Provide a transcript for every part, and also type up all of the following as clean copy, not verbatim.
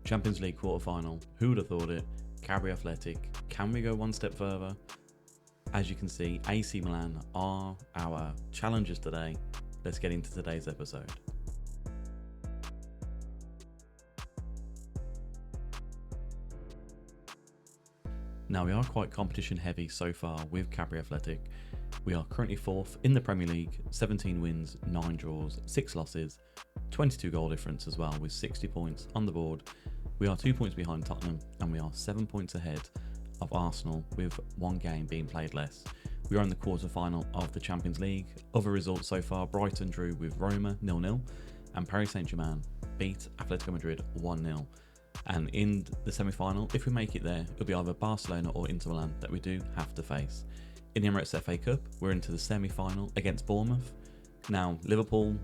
Champions League quarter-final. Who would have thought it? Cadbury Athletic. Can we go one step further? As you can see, AC Milan are our challengers today. Let's get into today's episode. Now, we are quite competition heavy so far with Cadbury Athletic. We are currently 4th in the Premier League, 17 wins, 9 draws, 6 losses, 22 goal difference as well, with 60 points on the board. We are 2 points behind Tottenham, and we are 7 points ahead of Arsenal, with 1 game being played less. We are in the quarter-final of the Champions League. Other results so far: Brighton drew with Roma 0-0, and Paris Saint-Germain beat Atletico Madrid 1-0. And in the semi-final, if we make it there, it'll be either Barcelona or Inter Milan that we do have to face. In the Emirates FA Cup, we're into the semi-final against Bournemouth. Now, Liverpool,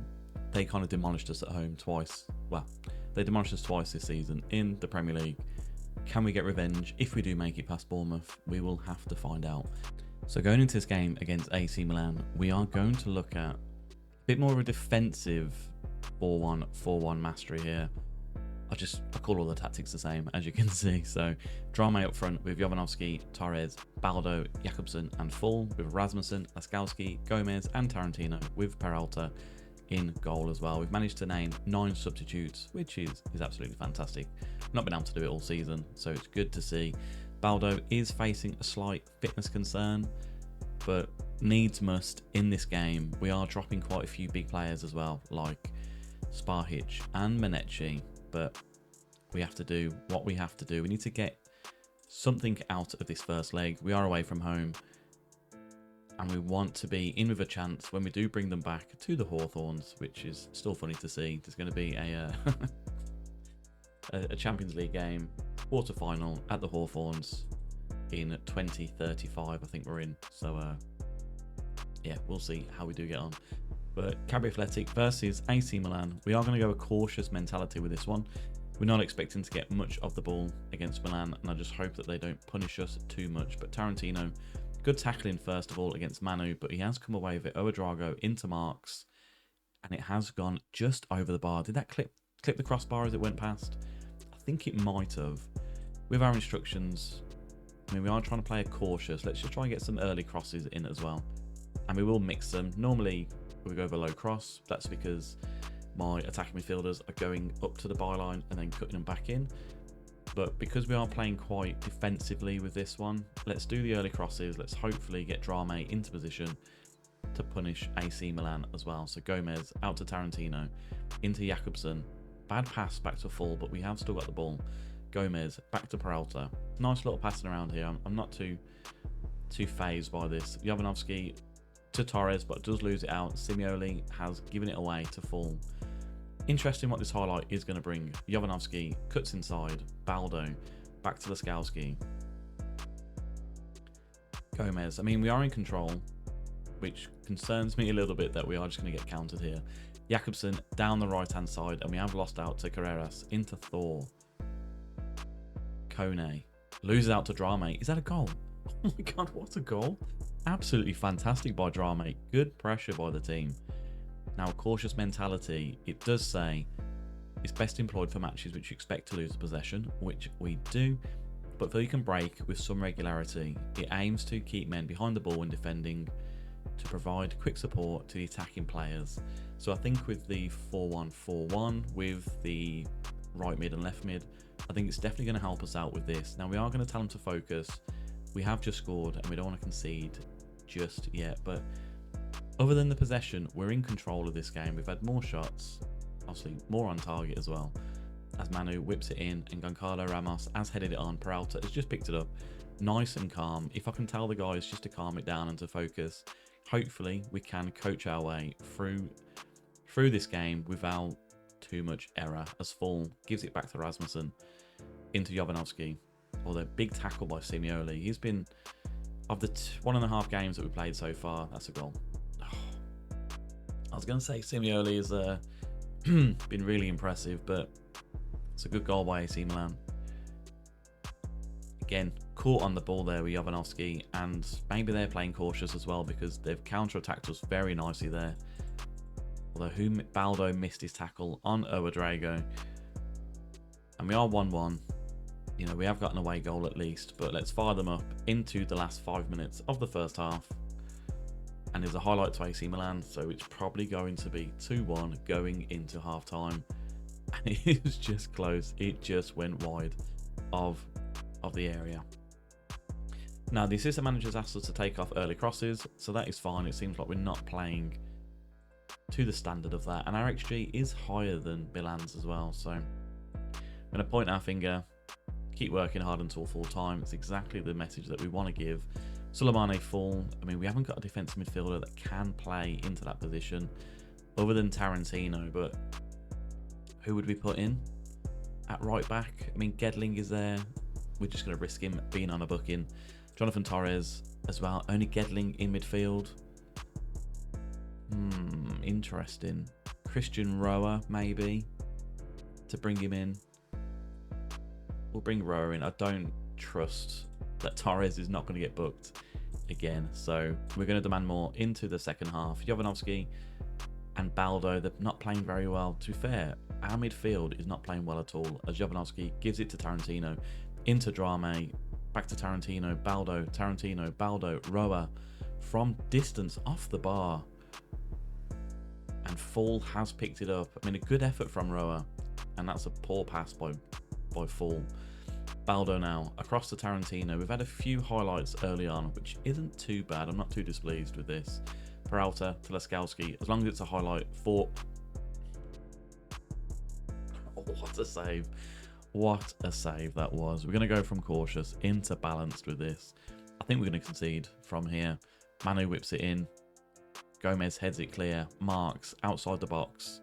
they kind of demolished us at home twice. Well, they demolished us twice this season in the Premier League. Can we get revenge? If we do make it past Bournemouth, we will have to find out. So going into this game against AC Milan, we are going to look at a bit more of a defensive 4-1 mastery here. I call all the tactics the same, as you can see. So Drame up front with Jovanovski, Torres, Baldo, Jakobsen and Full, with Rasmussen, Laskowski, Gomez and Tarantino, with Peralta in goal as well. We've managed to name 9 substitutes, which is absolutely fantastic. Not been able to do it all season, so it's good to see. Baldo is facing a slight fitness concern, but needs must in this game. We are dropping quite a few big players as well, like Sparhic and Menecci, but we have to do what we have to do. We need to get something out of this first leg. We are away from home, and we want to be in with a chance when we do bring them back to the Hawthorns, which is still funny to see. There's going to be a Champions League game, quarter-final at the Hawthorns in 2035, I think we're in. So, yeah, we'll see how we do get on. But Cadbury Athletic versus AC Milan, we are going to go a cautious mentality with this one. We're not expecting to get much of the ball against Milan, and I just hope that they don't punish us too much. But Tarantino, good tackling first of all against Manu, but he has come away with it. Ouedraogo into marks, and it has gone just over the bar. Did that clip the crossbar as it went past? I think it might have. With our instructions, I mean, we are trying to play it cautious. Let's just try and get some early crosses in as well. And we will mix them. Normally, we go for low cross. That's because my attacking midfielders are going up to the byline and then cutting them back in. But because we are playing quite defensively with this one, let's do the early crosses. Let's hopefully get Drame into position to punish AC Milan as well. So Gomez out to Tarantino, into Jakobsen. Bad pass back to Full, but we have still got the ball. Gomez back to Peralta. Nice little passing around here. I'm not too phased by this. Jovanovski to Torres, but does lose it out. Simeone has given it away to Full. Interesting what this highlight is going to bring. Jovanovski cuts inside. Baldo back to Laskowski. Gomez. I mean, we are in control, which concerns me a little bit that we are just going to get countered here. Jakobsen down the right hand side, and we have lost out to Carreras into Thor. Kone loses out to Drame. Is that a goal? Oh my god, what a goal! Absolutely fantastic by Drame. Good pressure by the team. Now, cautious mentality. It does say it's best employed for matches which you expect to lose the possession, which we do, but though you can break with some regularity, it aims to keep men behind the ball when defending, to provide quick support to the attacking players. So I think with the 4-1-4-1 with the right mid and left mid, I think it's definitely going to help us out with this. Now, we are going to tell them to focus. We have just scored and we don't want to concede just yet, but other than the possession, we're in control of this game. We've had more shots, obviously more on target as well, as Manu whips it in and Goncalo Ramos has headed it on. Peralta has just picked it up, nice and calm. If I can tell the guys just to calm it down and to focus, hopefully we can coach our way through this game without too much error, as Full gives it back to Rasmussen into Jovanovski. Although big tackle by Simeone. He's been, of the 1.5 games that we played so far, that's a goal. I was going to say Simeone has been really impressive, but it's a good goal by AC Milan. Again, caught on the ball there with Jovanovski, and maybe they're playing cautious as well because they've counter-attacked us very nicely there. Although Baldo missed his tackle on Ouedraogo. And we are 1-1. You know, we have got an away goal at least, but let's fire them up into the last 5 minutes of the first half. And there's a highlight to AC Milan, so it's probably going to be 2-1 going into half time. And it was just close. It just went wide of the area. Now, the assistant manager's asked us to take off early crosses, so that is fine. It seems like we're not playing to the standard of that. And our XG is higher than Milan's as well, so I'm going to point our finger, keep working hard until full time. It's exactly the message that we want to give. Suleimane full. I mean, we haven't got a defensive midfielder that can play into that position other than Tarantino, but who would we put in at right back? I mean, Gedling is there. We're just going to risk him being on a booking. Jonathan Torres as well. Only Gedling in midfield. Interesting. Christian Roa, maybe, to bring him in. We'll bring Roa in. I don't trust that Torres is not going to get booked again. So we're going to demand more into the second half. Jovanovski and Baldo, they're not playing very well. To be fair, our midfield is not playing well at all, as Jovanovski gives it to Tarantino, into Drame, back to Tarantino, Baldo, Roa, from distance off the bar. And Full has picked it up. I mean, a good effort from Roa, and that's a poor pass by Full. Baldo now across to Tarantino. We've had a few highlights early on, which isn't too bad. I'm not too displeased with this. Peralta to Leskowski, as long as it's a highlight for... Oh, what a save. What a save that was. We're going to go from cautious into balanced with this. I think we're going to concede from here. Manu whips it in. Gomez heads it clear. Marks outside the box.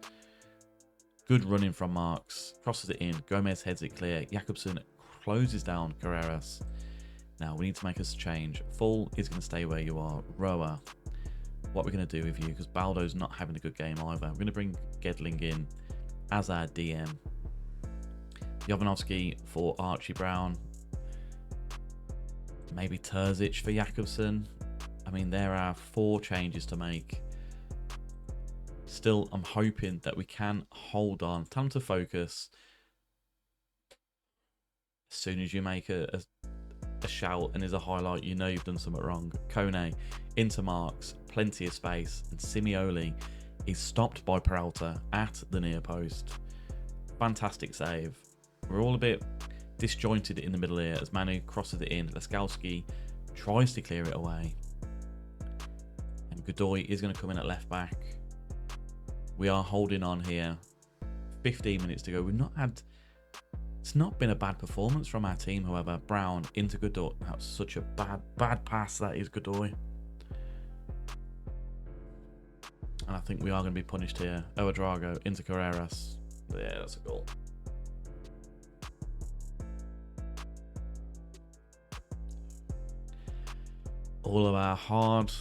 Good running from Marks. Crosses it in. Gomez heads it clear. Jakobsen closes down Carreras. Now we need to make us change. Full is going to stay where you are. Roa, what we're going to do with you, because Baldo's not having a good game either. We're going to bring Gedling in as our DM. Jovanovski for Archie Brown. Maybe Terzic for Jakobsen. I mean, there are 4 changes to make. Still, I'm hoping that we can hold on. Time to focus. As soon as you make a shout and there's a highlight, you know you've done something wrong. Kone into Marks, plenty of space, and Simeoli is stopped by Peralta at the near post. Fantastic save. We're all a bit disjointed in the middle here as Manu crosses it in. Leskowski tries to clear it away. And Godoy is going to come in at left back. We are holding on here. 15 minutes to go. We've not had... It's not been a bad performance from our team, however. Brown into Godoy. That was such a bad pass, that is, Godoy. And I think we are going to be punished here. Ouedraogo into Carreras. Yeah, that's a goal. All of our hard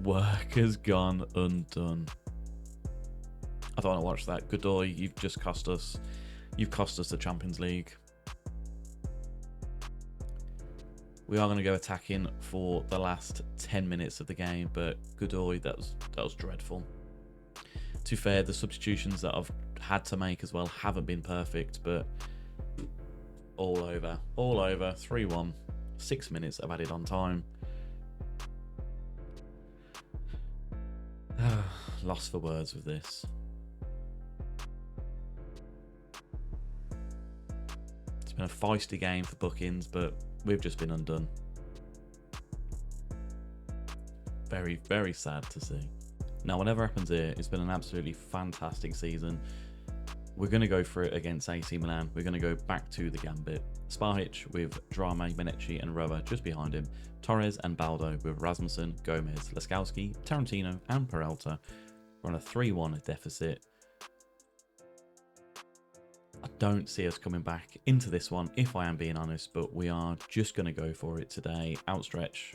work has gone undone. I don't want to watch that. Godoy, you've just cost us. You've cost us the Champions League. We are going to go attacking for the last 10 minutes of the game, but Godoy, that was dreadful. To be fair, the substitutions that I've had to make as well haven't been perfect, but all over. 3-1. 6 minutes I've added on time. Lost for words with this. It's been a feisty game for bookings, but we've just been undone. Very, very sad to see. Now, whatever happens here, it's been an absolutely fantastic season. We're going to go for it against AC Milan. We're going to go back to the Gambit. Spahic with Drame, Menecci and Roa just behind him. Torres and Baldo with Rasmussen, Gomez, Leskowski, Tarantino and Peralta. We're on a 3-1 deficit. I don't see us coming back into this one, if I am being honest, but we are just going to go for it today. Outstretch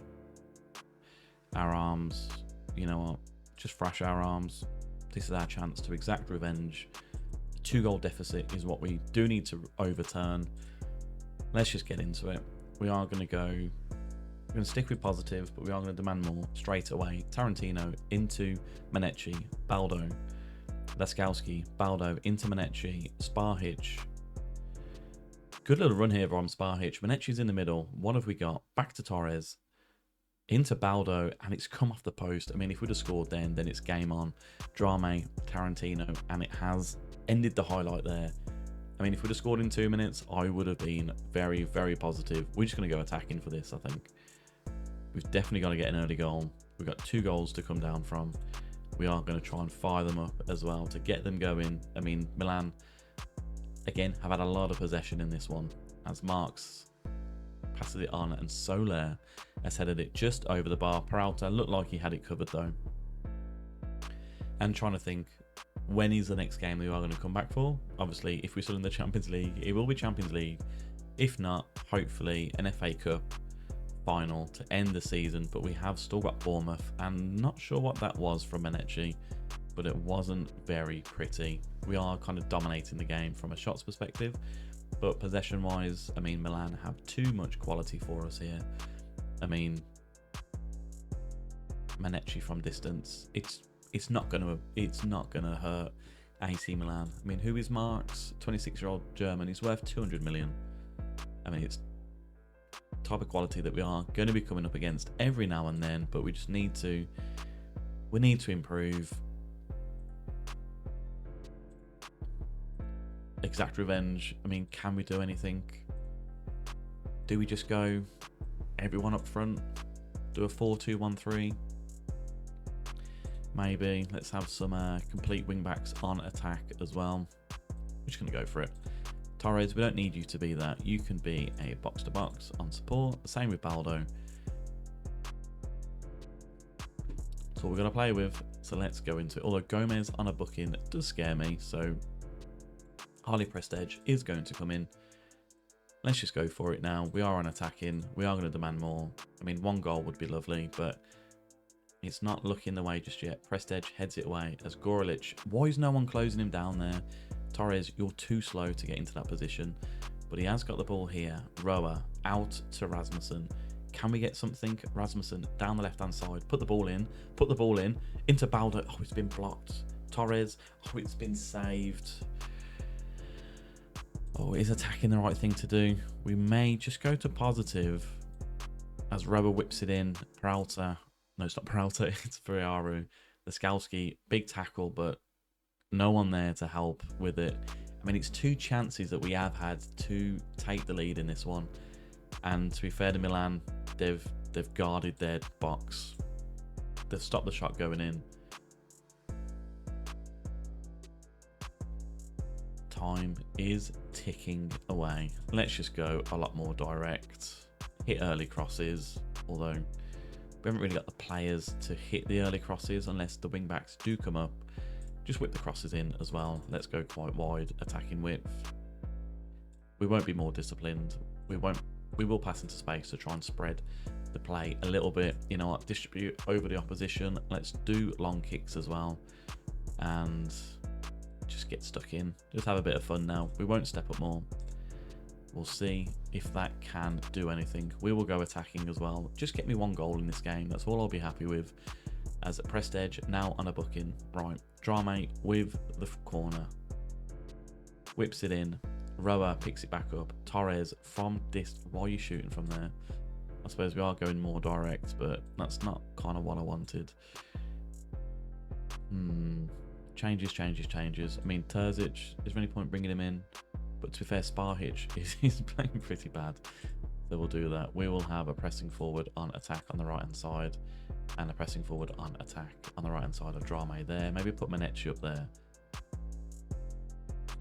our arms. You know what? Just thrash our arms. This is our chance to exact revenge. 2-goal deficit is what we do need to overturn. Let's just get into it. We are going to go... We're going to stick with positive, but we are going to demand more straight away. Tarantino into Menecci, Baldo, Leskowski, Baldo into Menecci, Spahic, Good little run here from Sparhitch. Menechi's in the middle. What have we got? Back to Torres. Into Baldo, and it's come off the post. I mean, if we'd have scored then it's game on. Drame, Tarantino, and it has ended the highlight there. I mean, if we'd have scored in 2 minutes, I would have been very, very positive. We're just going to go attacking for this, I think. We've definitely got to get an early goal. We've got 2 goals to come down from. We are going to try and fire them up as well to get them going. I mean, Milan, again, have had a lot of possession in this one, as Marks passes it on, and Soler has headed it just over the bar. Peralta looked like he had it covered though. And trying to think, when is the next game that we are going to come back for? Obviously, if we're still in the Champions League, it will be Champions League. If not, hopefully an FA Cup final to end the season. But we have still got Bournemouth, and not sure what that was from Menechi, but it wasn't very pretty. We are kind of dominating the game from a shots perspective, but possession wise, I mean, Milan have too much quality for us here. I mean, Menechi from distance, it's not gonna hurt AC Milan. I mean, who is Marks? 26-year-old German. He's worth 200 million. I mean, it's type of quality that we are going to be coming up against every now and then, but we just need to improve. Exact revenge. I mean, can we do anything? Do we just go everyone up front, do a 4-2-1-3? Maybe. Let's have some complete wing backs on attack as well. We're just going to go for it. Torres, we don't need you to be that. You can be a box-to-box on support. The same with Baldo. That's what we're going to play with. So let's go into it. Although Gomez on a booking does scare me. So Harley Prestige is going to come in. Let's just go for it now. We are on attacking. We are going to demand more. I mean, 1 goal would be lovely, but it's not looking the way just yet. Prestige heads it away as Gorelic. Why is no one closing him down there? Torres, you're too slow to get into that position. But he has got the ball here. Roa out to Rasmussen. Can we get something? Rasmussen down the left-hand side. Put the ball in. Put the ball in. Into Baldo. Oh, it's been blocked. Torres. Oh, it's been saved. Oh, is attacking the right thing to do? We may just go to positive as Roa whips it in. Peralta. No, it's not Peralta. It's Ferraru. Laskowski. Big tackle, but no one there to help with it. I mean, it's 2 chances that we have had to take the lead in this one. And to be fair to Milan, they've guarded their box. They've stopped the shot going in. Time is ticking away. Let's just go a lot more direct. Hit early crosses, although we haven't really got the players to hit the early crosses unless the wing backs do come up. Just whip the crosses in as well. Let's go quite wide, attacking width. We won't be more disciplined. We will pass into space to try and spread the play a little bit. You know what? Distribute over the opposition. Let's do long kicks as well. And just get stuck in. Just have a bit of fun now. We won't step up more. We'll see if that can do anything. We will go attacking as well. Just get me 1 goal in this game. That's all I'll be happy with. As a Prestige now on a booking. Right. Drame with the corner. Whips it in. Roa picks it back up. Torres from this. Why are you shooting from there? I suppose we are going more direct, but that's not kind of what I wanted. Changes. I mean, Terzic, is there any point bringing him in? But to be fair, Sparhitch is playing pretty bad. So we'll do that. We will have a pressing forward on attack on the right-hand side. And a pressing forward on attack on the right-hand side of Drame there. Maybe put Menechi up there.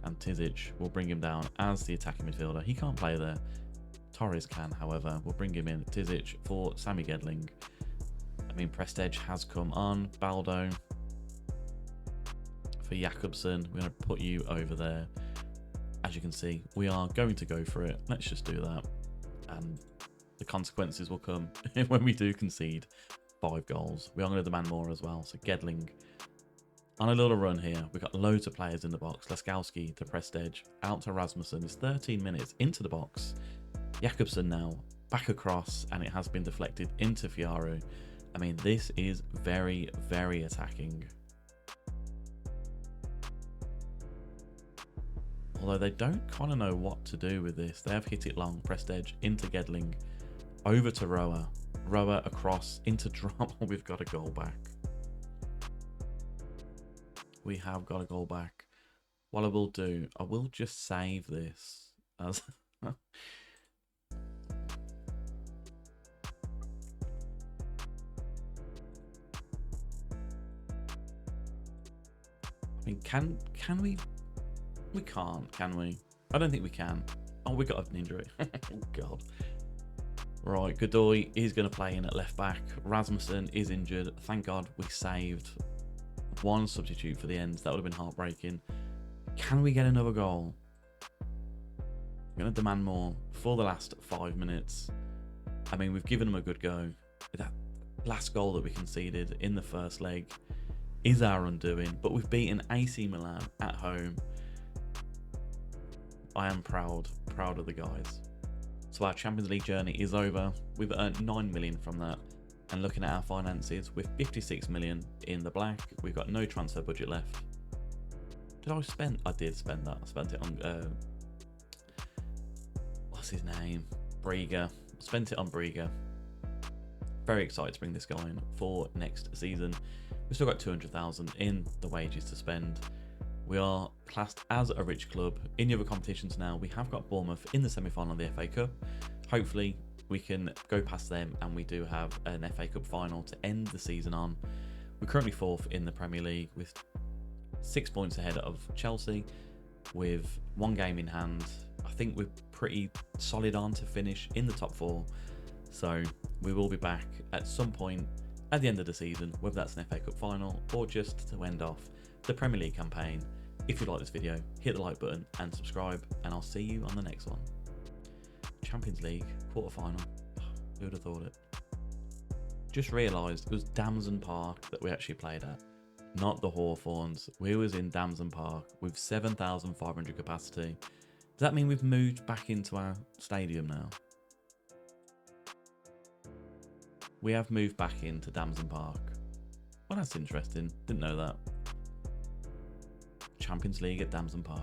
And Tizic will bring him down as the attacking midfielder. He can't play there. Torres can, however. We'll bring him in. Tizic for Sammy Gedling. I mean, Prestige has come on. Baldo for Jakobsen. We're going to put you over there. As you can see, we are going to go for it. Let's just do that. And the consequences will come when we do concede 5 goals. We are going to demand more as well. So Gedling on a little run here. We've got loads of players in the box. Laskowski to Prestige. Out to Rasmussen. It's 13 minutes into the box. Jakobsen now back across, and it has been deflected into Fiaru. I mean, this is very, very attacking. Although they don't kind of know what to do with this. They have hit it long, pressed edge, into Gedling, over to Rower. Rower across, into drama. We've got a goal back. We have got a goal back. What I will do, I will just save this as... I mean, can we? We can't, can we? I don't think we can. Oh, we got an injury. Oh, God. Right, Godoy is going to play in at left back. Rasmussen is injured. Thank God we saved one substitute for the ends. That would have been heartbreaking. Can we get another goal? I'm going to demand more for the last 5 minutes. I mean, we've given them a good go. That last goal that we conceded in the first leg is our undoing, but we've beaten AC Milan at home. I am proud of the guys. So our Champions League journey is over. We've earned 9 million from that. And looking at our finances, we're 56 million in the black. We've got no transfer budget left. Did I spend? I did spend that. I spent it on, what's his name? Briga. Spent it on Briga. Very excited to bring this guy in for next season. We've still got 200,000 in the wages to spend. We are classed as a rich club. In the other competitions now, we have got Bournemouth in the semi-final of the FA Cup. Hopefully, we can go past them and we do have an FA Cup final to end the season on. We're currently 4th in the Premier League with 6 points ahead of Chelsea with 1 game in hand. I think we're pretty solid on to finish in the top 4. So we will be back at some point at the end of the season, whether that's an FA Cup final or just to end off the Premier League campaign. If you like this video, hit the like button and subscribe, and I'll see you on the next one. Champions League quarter-final. Who would have thought it? Just realised it was Damson Park that we actually played at, not the Hawthorns. We was in Damson Park with 7,500 capacity. Does that mean we've moved back into our stadium now? We have moved back into Damson Park. Well, that's interesting. Didn't know that. Champions League at Damson Park.